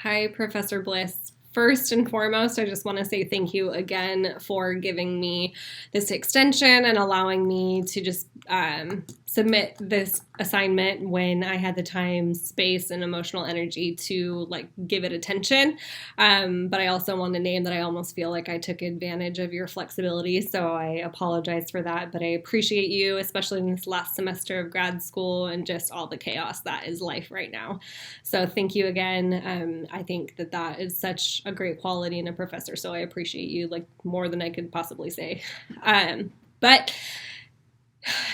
Hi, Professor Bliss. First and foremost, I just want to say thank you again for giving me this extension and allowing me to just submit this assignment when I had the time, space, and emotional energy to give it attention. But I also want to name that I almost feel like I took advantage of your flexibility, so I apologize for that. But I appreciate you, especially in this last semester of grad school and just all the chaos that is life right now. So thank you again. I think that is such a great quality in a professor, so I appreciate you more than I could possibly say. But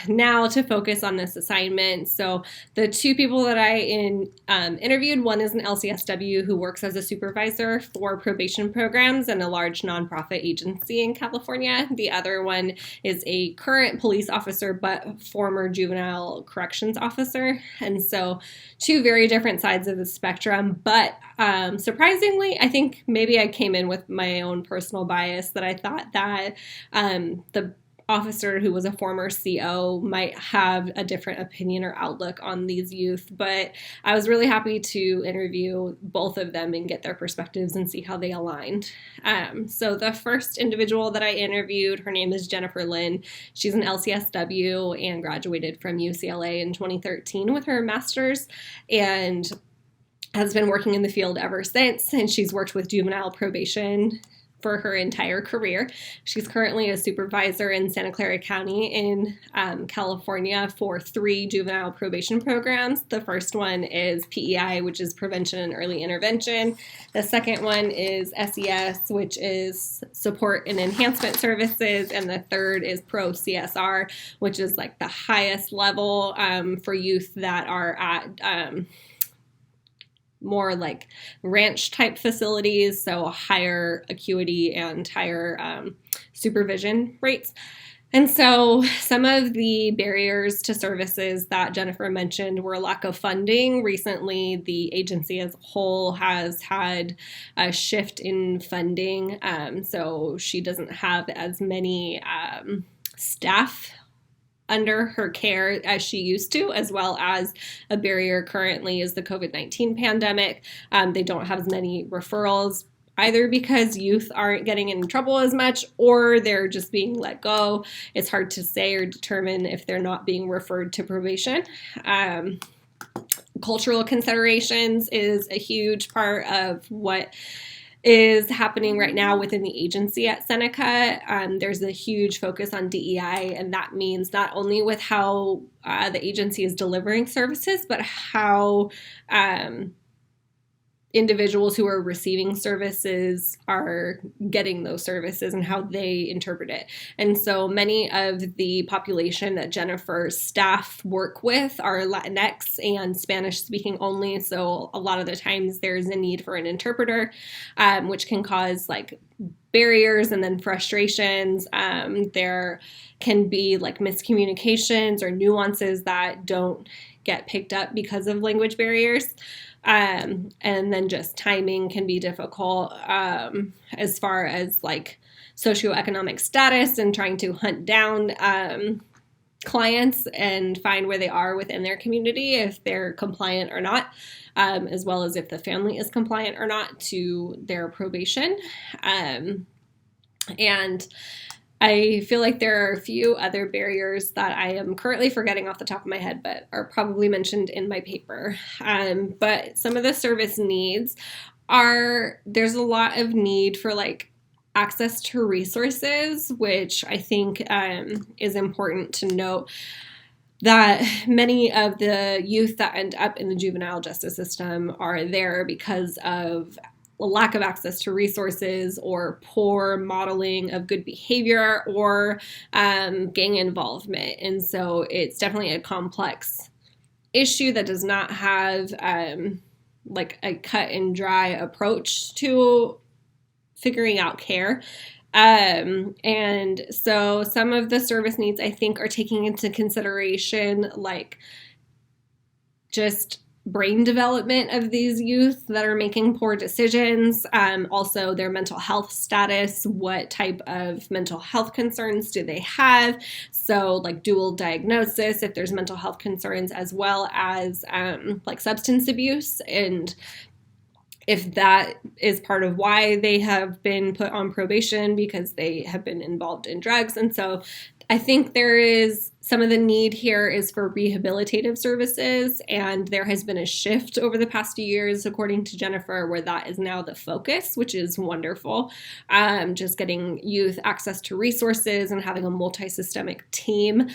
now to focus on this assignment. So the two people that I interviewed, one is an LCSW who works as a supervisor for probation programs in a large nonprofit agency in California. The other one is a current police officer, but former juvenile corrections officer. And so two very different sides of the spectrum. But surprisingly, I think maybe I came in with my own personal bias that I thought that the officer who was a former CO might have a different opinion or outlook on these youth, but I was really happy to interview both of them and get their perspectives and see how they aligned. So the first individual that I interviewed, her name is Jennifer Lynn. She's an LCSW and graduated from UCLA in 2013 with her master's and has been working in the field ever since, and she's worked with juvenile probation for her entire career. She's currently a supervisor in Santa Clara County in California for 3 juvenile probation programs. The first one is PEI, which is Prevention and Early Intervention. The second one is SES, which is Support and Enhancement Services. And the third is Pro CSR, which is the highest level for youth that are at more ranch type facilities, so higher acuity and higher supervision rates. And so some of the barriers to services that Jennifer mentioned were lack of funding. Recently, the agency as a whole has had a shift in funding, so she doesn't have as many staff under her care as she used to, as well as a barrier currently is the COVID-19 pandemic. They don't have as many referrals, either because youth aren't getting in trouble as much or they're just being let go. It's hard to say or determine if they're not being referred to probation. Cultural considerations is a huge part of what is happening right now within the agency at Seneca. There's a huge focus on DEI, and that means not only with how the agency is delivering services, but how individuals who are receiving services are getting those services and how they interpret it. And so many of the population that Jennifer's staff work with are Latinx and Spanish speaking only. So a lot of the times there's a need for an interpreter, which can cause barriers and then frustrations. There can be miscommunications or nuances that don't get picked up because of language barriers. And then just timing can be difficult as far as socioeconomic status and trying to hunt down clients and find where they are within their community, if they're compliant or not, as well as if the family is compliant or not to their probation. And I feel like there are a few other barriers that I am currently forgetting off the top of my head, but are probably mentioned in my paper. But some of the service needs there's a lot of need for access to resources, which I think is important to note. That many of the youth that end up in the juvenile justice system are there because of a lack of access to resources or poor modeling of good behavior or gang involvement. And so it's definitely a complex issue that does not have a cut and dry approach to figuring out care. And so some of the service needs I think are taking into consideration just brain development of these youth that are making poor decisions, also their mental health status, what type of mental health concerns do they have, so dual diagnosis if there's mental health concerns, as well as substance abuse and if that is part of why they have been put on probation, because they have been involved in drugs. And so I think there is some of the need here is for rehabilitative services, and there has been a shift over the past few years, according to Jennifer, where that is now the focus, which is wonderful. Just getting youth access to resources and having a multi-systemic team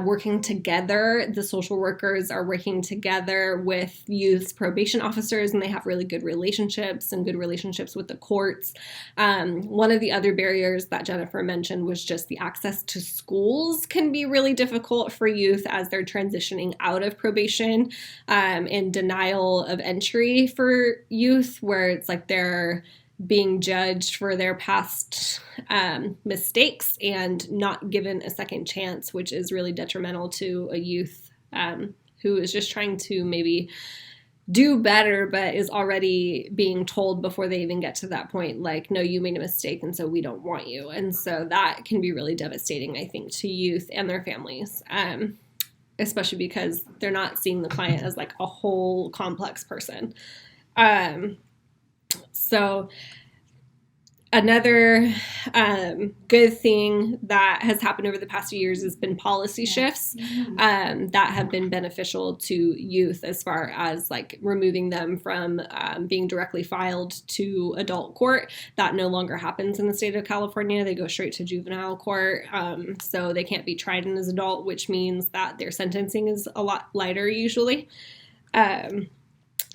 working together. The social workers are working together with youth's probation officers, and they have really good relationships and good relationships with the courts. One of the other barriers that Jennifer mentioned was just the access to schools can be really difficult for youth as they're transitioning out of probation, and denial of entry for youth, where it's like they're being judged for their past mistakes and not given a second chance, which is really detrimental to a youth who is just trying to maybe do better, but is already being told before they even get to that point, like, no, you made a mistake, and so we don't want you. And so that can be really devastating, I think, to youth and their families, especially because they're not seeing the client as like a whole complex person. So another good thing that has happened over the past few years has been policy shifts that have been beneficial to youth, as far as like removing them from being directly filed to adult court. That no longer happens in the state of California. They go straight to juvenile court. So they can't be tried as an adult, which means that their sentencing is a lot lighter usually.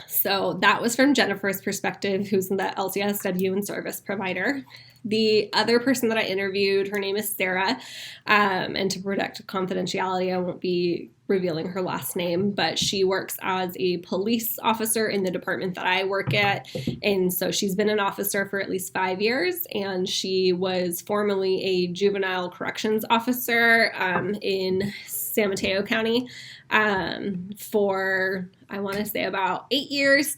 So that was from Jennifer's perspective, who's the LCSW and service provider. The other person that I interviewed, her name is Sarah, and to protect confidentiality, I won't be revealing her last name, but she works as a police officer in the department that I work at, and so she's been an officer for at least 5 years, and she was formerly a juvenile corrections officer in San Mateo County for, I want to say, about 8 years.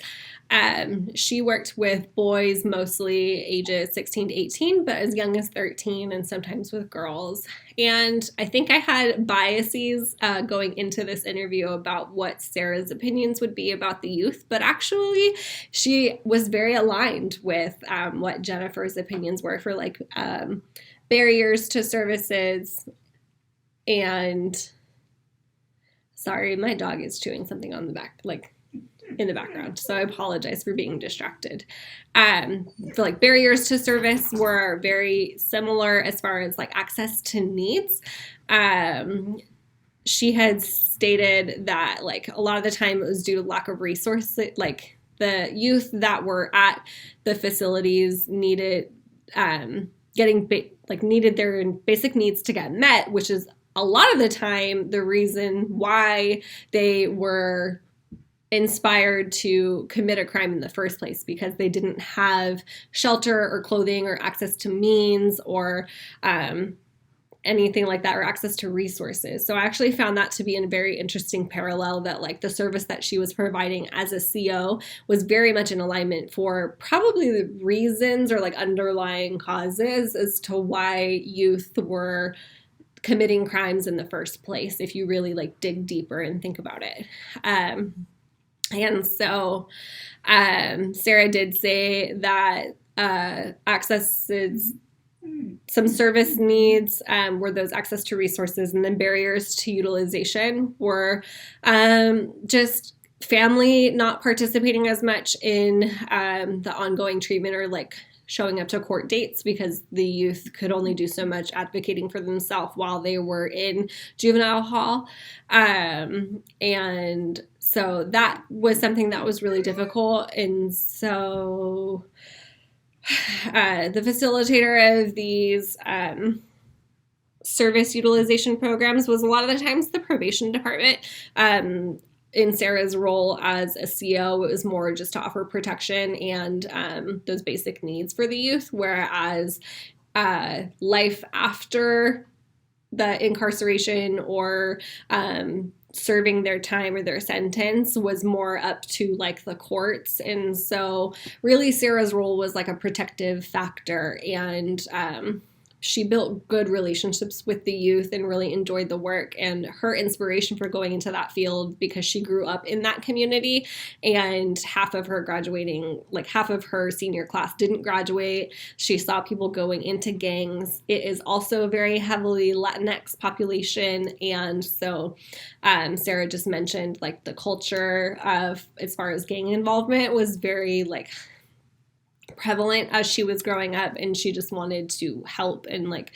She worked with boys, mostly ages 16 to 18, but as young as 13, and sometimes with girls. And I think I had biases going into this interview about what Sarah's opinions would be about the youth, but actually she was very aligned with what Jennifer's opinions were for like barriers to services. And sorry, my dog is chewing something on the back, like in the background, so I apologize for being distracted. For like barriers to service were very similar as far as like access to needs. She had stated that like a lot of the time it was due to lack of resources, like the youth that were at the facilities needed needed their basic needs to get met, which is a lot of the time the reason why they were inspired to commit a crime in the first place, because they didn't have shelter or clothing or access to means or anything like that, or access to resources. So I actually found that to be a very interesting parallel, that like the service that she was providing as a CO was very much in alignment for probably the reasons or like underlying causes as to why youth were committing crimes in the first place, if you really like dig deeper and think about it. And so Sarah did say that accesses some service needs were those access to resources, and then barriers to utilization were just family not participating as much in the ongoing treatment or like showing up to court dates, because the youth could only do so much advocating for themselves while they were in juvenile hall. And so that was something that was really difficult. And so the facilitator of these service utilization programs was a lot of the times the probation department. In Sarah's role as a CO, it was more just to offer protection and those basic needs for the youth, whereas life after the incarceration or serving their time or their sentence was more up to like the courts. And so really Sarah's role was like a protective factor and she built good relationships with the youth and really enjoyed the work, and her inspiration for going into that field, because she grew up in that community, and half of her senior class didn't graduate. She saw people going into gangs. It is also a very heavily Latinx population, and so Sarah just mentioned like the culture of, as far as gang involvement, was very like prevalent as she was growing up, and she just wanted to help. And like,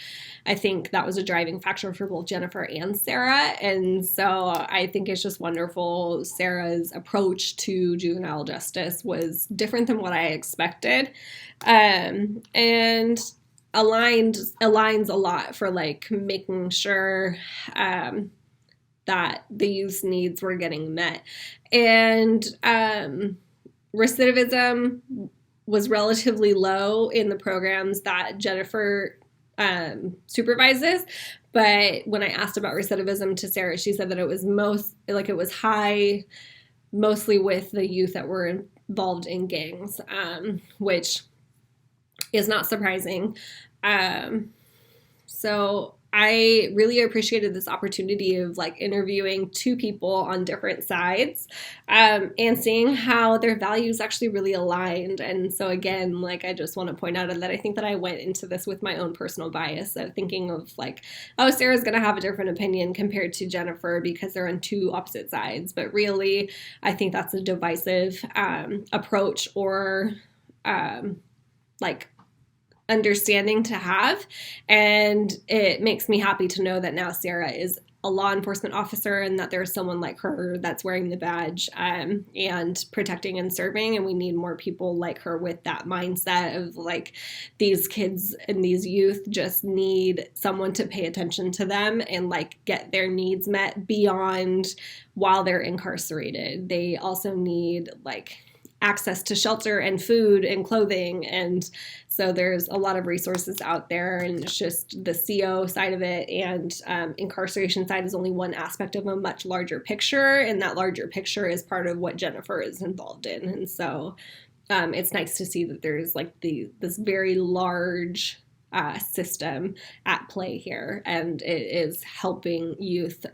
I think that was a driving factor for both Jennifer and Sarah. And so I think it's just wonderful. Sarah's approach to juvenile justice was different than what I expected, and aligns a lot for like making sure that the youth's needs were getting met. And recidivism was relatively low in the programs that Jennifer supervises. But when I asked about recidivism to Sarah, she said that it was high, mostly with the youth that were involved in gangs, which is not surprising. So I really appreciated this opportunity of like interviewing two people on different sides, and seeing how their values actually really aligned. And so again, like, I just want to point out that I think that I went into this with my own personal bias of thinking of like, oh, Sarah's going to have a different opinion compared to Jennifer because they're on two opposite sides. But really, I think that's a divisive approach or like understanding to have. And it makes me happy to know that now Sarah is a law enforcement officer and that there's someone like her that's wearing the badge and protecting and serving. And we need more people like her with that mindset of like, these kids and these youth just need someone to pay attention to them and like get their needs met beyond while they're incarcerated. They also need like access to shelter and food and clothing. And so there's a lot of resources out there, and it's just the CO side of it and incarceration side is only one aspect of a much larger picture. And that larger picture is part of what Jennifer is involved in. And so it's nice to see that there's like this very large system at play here, and it is helping youth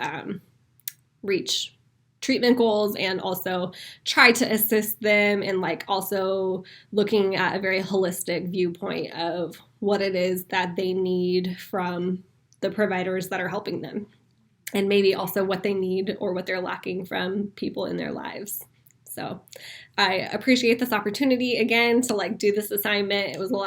reach treatment goals and also try to assist them, and like also looking at a very holistic viewpoint of what it is that they need from the providers that are helping them, and maybe also what they need or what they're lacking from people in their lives. So I appreciate this opportunity again to like do this assignment. It was a lot